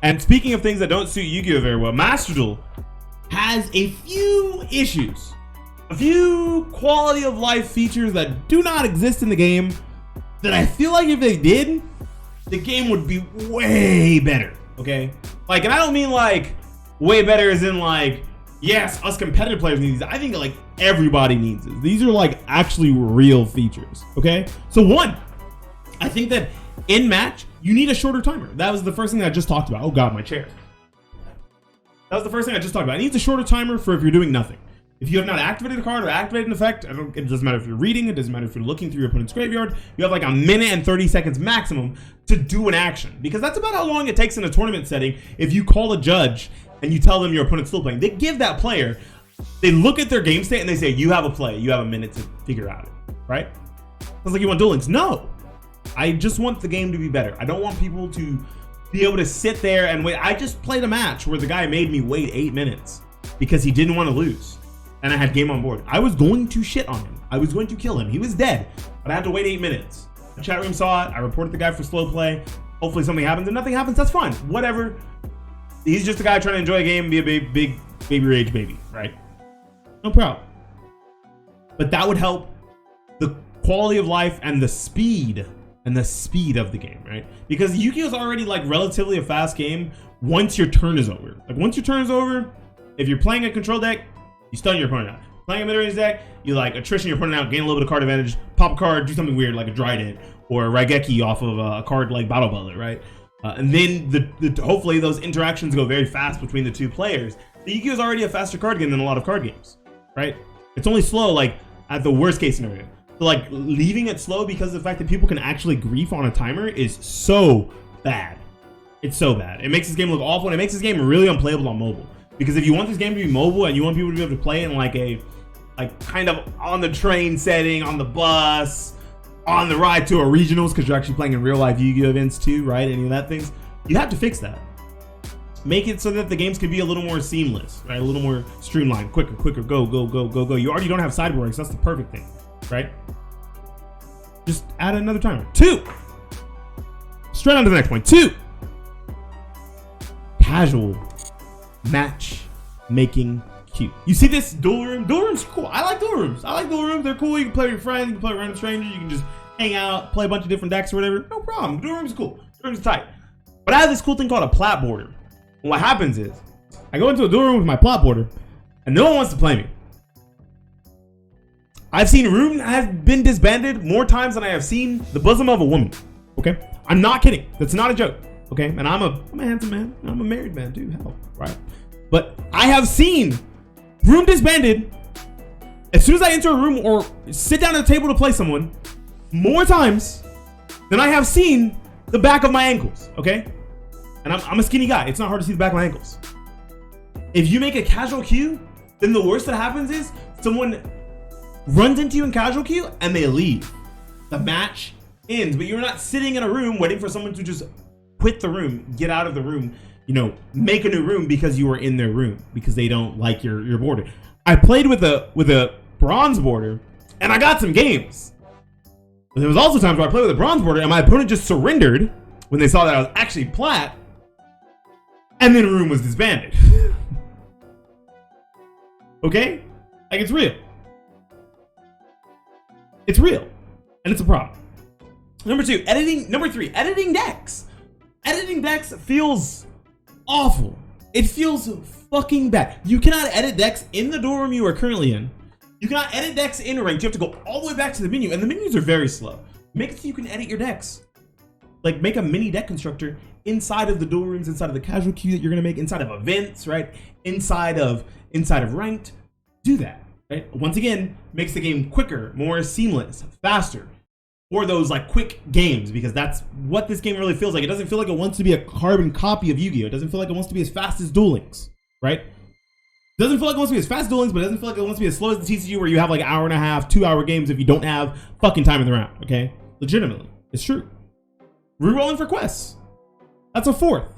And speaking of things that don't suit Yu-Gi-Oh very well, Master Duel has a few issues, a few quality of life features that do not exist in the game that I feel like if they did, the game would be way better. Okay, like, and I don't mean like way better as in like, yes, us competitive players need these. I think like everybody needs this. These are like actually real features. Okay, so one, I think that in match you need a shorter timer. That was the first thing I just talked about. Oh god, my chair. That was the first thing I just talked about. It needs a shorter timer for if you're doing nothing. If you have not activated a card or activated an effect, it doesn't matter if you're reading, it doesn't matter if you're looking through your opponent's graveyard, you have like a minute and 30 seconds maximum to do an action. Because that's about how long it takes in a tournament setting if you call a judge and you tell them your opponent's still playing. They give that player, they look at their game state and they say, you have a play, you have a minute to figure out it, right? Sounds like you want Duel Links. No, I just want the game to be better. I don't want people to be able to sit there and wait. I just played a match where the guy made me wait 8 minutes because he didn't want to lose. And I had game on board. I was going to shit on him. I was going to kill him. He was dead, but I had to wait 8 minutes. The chat room saw it. I reported the guy for slow play. Hopefully something happens. If nothing happens, that's fine. Whatever. He's just a guy trying to enjoy a game and be a big baby rage baby, right? No problem. But that would help the quality of life and the speed of the game, right? Because Yu-Gi-Oh is already like relatively a fast game once your turn is over. Like once your turn is over, if you're playing a control deck, you stun your opponent out. Playing a mid-range deck, you like attrition your opponent out, gain a little bit of card advantage, pop a card, do something weird like a Dryden or a Raigeki off of a card like Battle Butler, right? And then hopefully those interactions go very fast between the two players. The Yu-Gi-Oh is already a faster card game than a lot of card games, right? It's only slow like at the worst case scenario. So like leaving it slow because of the fact that people can actually grief on a timer is so bad. It's so bad. It makes this game look awful and it makes this game really unplayable on mobile. Because if you want this game to be mobile and you want people to be able to play in like a kind of on the train setting, on the bus, on the ride to a regionals, because you're actually playing in real life Yu-Gi-Oh events too, right? Any of that things, you have to fix that. Make it so that the games can be a little more seamless, right? A little more streamlined, quicker, go. You already don't have sideboarding, so that's the perfect thing, right? Just add another timer. 2. Straight on to the next point. 2. Casual match making queue. You see this duel room? Duel rooms are cool. I like duel rooms. They're cool. You can play with your friends. You can play with random strangers. You can just hang out, play a bunch of different decks or whatever. No problem. Duel rooms are cool. Duel rooms are tight. But I have this cool thing called a plat border. And what happens is I go into a duel room with my plat border and no one wants to play me. I've seen room has been disbanded more times than I have seen the bosom of a woman. Okay? I'm not kidding. That's not a joke. Okay? And I'm a handsome man. I'm a married man too. Hell, right? But I have seen room disbanded as soon as I enter a room or sit down at a table to play someone more times than I have seen the back of my ankles, okay? And I'm a skinny guy. It's not hard to see the back of my ankles. If you make a casual queue, then the worst that happens is someone runs into you in casual queue and they leave. The match ends, but you're not sitting in a room waiting for someone to just quit the room, get out of the room, you know, make a new room because you were in their room because they don't like your border. I played with a bronze border and I got some games. But there was also times where I played with a bronze border and my opponent just surrendered when they saw that I was actually plat, and then the room was disbanded. Okay? Like, it's real. It's real. And it's a problem. Number 3, editing decks. Editing decks feels awful. It feels fucking bad. You cannot edit decks in the duel room you are currently in. You cannot edit decks in ranked. You have to go all the way back to the menu, and the menus are very slow. Make it so you can edit your decks. Like, make a mini deck constructor inside of the duel rooms, inside of the casual queue that you're gonna make, inside of events, right? Inside of ranked. Do that, right? Once again, makes the game quicker, more seamless, faster. Or those like quick games, because that's what this game really feels like. It doesn't feel like it wants to be a carbon copy of Yu-Gi-Oh! It doesn't feel like it wants to be as fast as Duel Links, right? It doesn't feel like it wants to be as fast as Duel Links, but it doesn't feel like it wants to be as slow as the TCG where you have like 1.5 hour, 2 hour games if you don't have fucking time in the round, okay? Legitimately, it's true. Rerolling for quests. That's a 4th.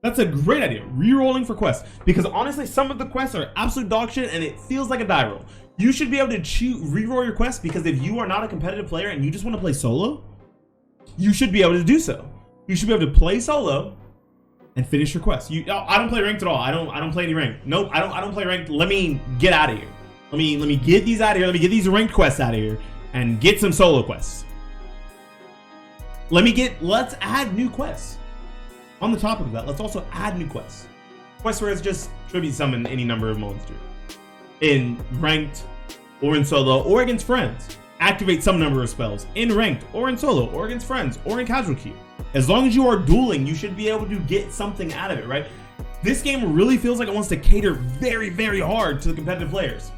That's a great idea. Rerolling for quests. Because honestly, some of the quests are absolute dog shit and it feels like a die roll. You should be able to reroll your quests because if you are not a competitive player and you just want to play solo, you should be able to do so. You should be able to play solo and finish your quest. I don't play ranked at all. I don't play any ranked. Nope, I don't play ranked. Let me get out of here. Let me get these out of here. Let me get these ranked quests out of here and get some solo quests. Let's add new quests. On the topic of that, let's also add new quests. Quests where it's just tribute summon any number of monsters in ranked or in solo or against friends. Activate some number of spells in ranked or in solo or against friends or in casual queue. As long as you are dueling, you should be able to get something out of it, right? This game really feels like it wants to cater very, very hard to the competitive players.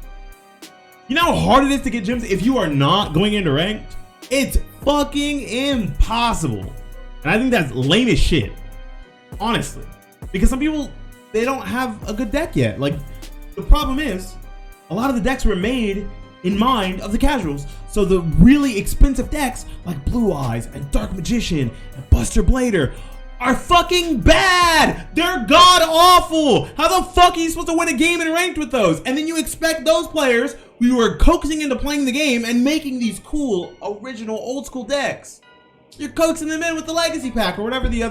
You know how hard it is to get gems if you are not going into ranked? It's fucking impossible. And I think that's lame as shit, honestly. Because some people, they don't have a good deck yet. Like, the problem is, a lot of the decks were made in mind of the casuals. So the really expensive decks like Blue Eyes and Dark Magician and Buster Blader are fucking bad. They're god awful. How the fuck are you supposed to win a game in ranked with those? And then you expect those players who are coaxing into playing the game and making these cool, original, old school decks. You're coaxing them in with the legacy pack or whatever the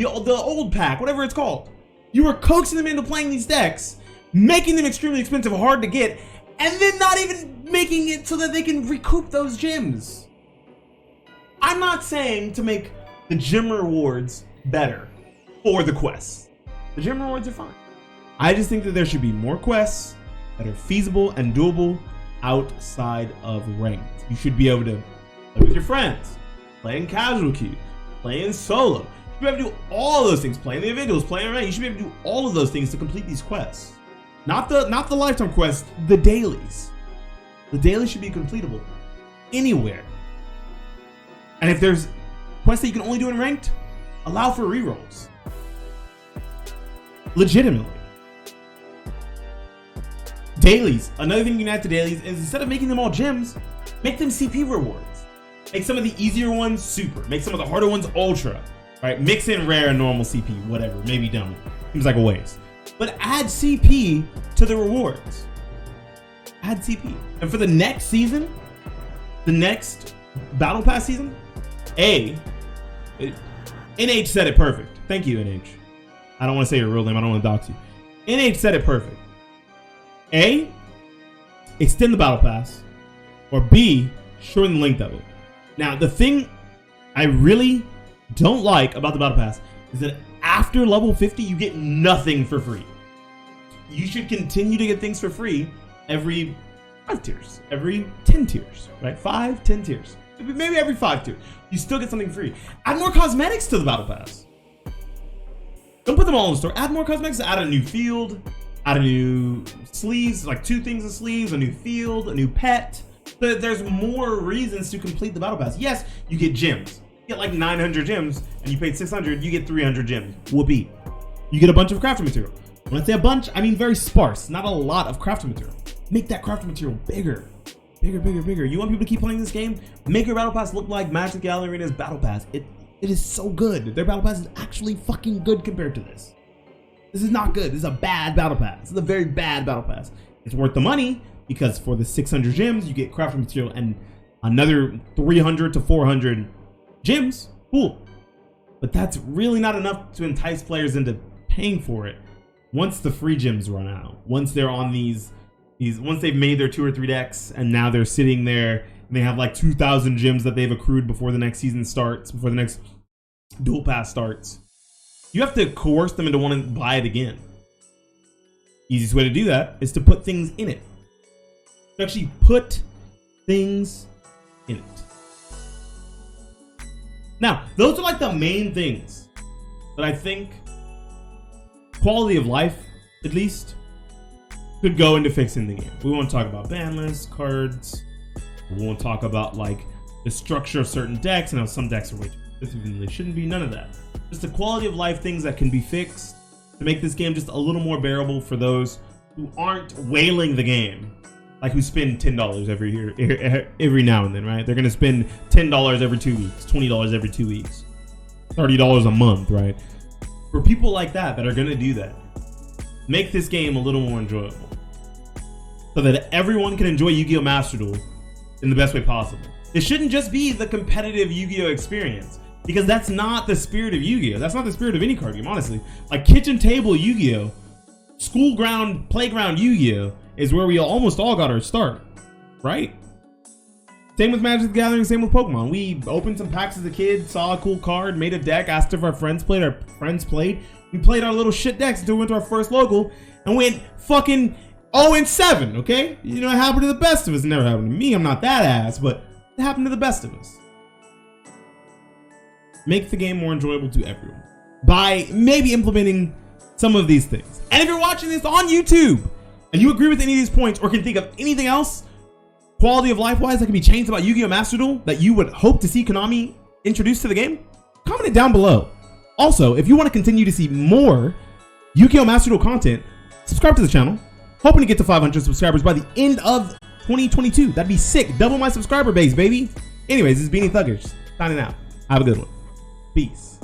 old pack, whatever it's called. You are coaxing them into playing these decks, making them extremely expensive, hard to get, and then not even making it so that they can recoup those gems. I'm not saying to make the gem rewards better for the quests. The gem rewards are fine. I just think that there should be more quests that are feasible and doable outside of ranked. You should be able to play with your friends, play in casual queue, play in solo. You should be able to do all those things, play in the individuals, play in ranked. You should be able to do all of those things to complete these quests. Not the lifetime quests, the dailies. The dailies should be completable anywhere. And if there's quests that you can only do in ranked, allow for rerolls. Legitimately. Dailies. Another thing you can add to dailies is instead of making them all gems, make them CP rewards. Make some of the easier ones super. Make some of the harder ones ultra. Right? Mix in rare and normal CP, whatever. Maybe don't. Seems like a waste. But add CP to the rewards. Add CP. And for the next season, the next Battle Pass season, NH said it perfect. Thank you, NH. I don't want to say your real name. I don't want to dox you. NH said it perfect. A, extend the Battle Pass. Or B, shorten the length of it. Now, the thing I really don't like about the Battle Pass is that after level 50, you get nothing for free. You should continue to get things for free every 5 tiers, every 10 tiers, right? 5, 10 tiers. Maybe every 5 tiers. You still get something free. Add more cosmetics to the Battle Pass. Don't put them all in the store. Add more cosmetics. Add a new field. Add a new sleeves, like 2 things of sleeves, a new field, a new pet. But there's more reasons to complete the Battle Pass. Yes, you get gems. You get like 900 gems and you paid 600, you get 300 gems. Whoopee. You get a bunch of crafting material. When I say a bunch, I mean very sparse, not a lot of crafting material. Make that crafting material bigger. Bigger, bigger, bigger. You want people to keep playing this game? Make your Battle Pass look like Magic the Gathering Arena's Battle Pass. It is so good. Their Battle Pass is actually fucking good compared to this. This is not good. This is a bad Battle Pass. This is a very bad Battle Pass. It's worth the money because for the 600 gems, you get crafting material and another 300 to 400 gems. Cool. But that's really not enough to entice players into paying for it once the free gems run out. Once they're on these once they've made their 2 or 3 decks and now they're sitting there and they have like 2,000 gems that they've accrued before the next season starts, before the next Duel Pass starts. You have to coerce them into wanting to buy it again. Easiest way to do that is to put things in it. To actually put things in it. Now, those are like the main things that I think quality of life, at least, could go into fixing the game. We won't talk about ban lists, cards. We won't talk about like the structure of certain decks and how some decks are way too expensive and they shouldn't be. None of that. Just the quality of life things that can be fixed to make this game just a little more bearable for those who aren't whaling the game. Like who spend $10 every now and then, right? They're gonna spend $10 every 2 weeks, $20 every 2 weeks, $30 a month, right? For people like that are gonna do that, make this game a little more enjoyable, so that everyone can enjoy Yu-Gi-Oh! Master Duel in the best way possible. It shouldn't just be the competitive Yu-Gi-Oh! Experience. Because that's not the spirit of Yu-Gi-Oh! That's not the spirit of any card game, honestly. Like kitchen table Yu-Gi-Oh! School ground, playground Yu-Gi-Oh! Is where we almost all got our start, right? Same with Magic the Gathering, same with Pokemon. We opened some packs as a kid, saw a cool card, made a deck, asked if our friends played. We played our little shit decks until we went to our first local and went fucking 0-7, okay? You know, it happened to the best of us. It never happened to me. I'm not that ass, but it happened to the best of us. Make the game more enjoyable to everyone by maybe implementing some of these things. And if you're watching this on YouTube and you agree with any of these points or can think of anything else quality of life wise that can be changed about Yu-Gi-Oh! Master Duel that you would hope to see Konami introduce to the game, comment it down below. Also, if you want to continue to see more Yu-Gi-Oh! Master Duel content, subscribe to the channel. Hoping to get to 500 subscribers by the end of 2022. That'd be sick. Double my subscriber base, baby. Anyways, this is Beanie Thuggers signing out. Have a good one. Peace.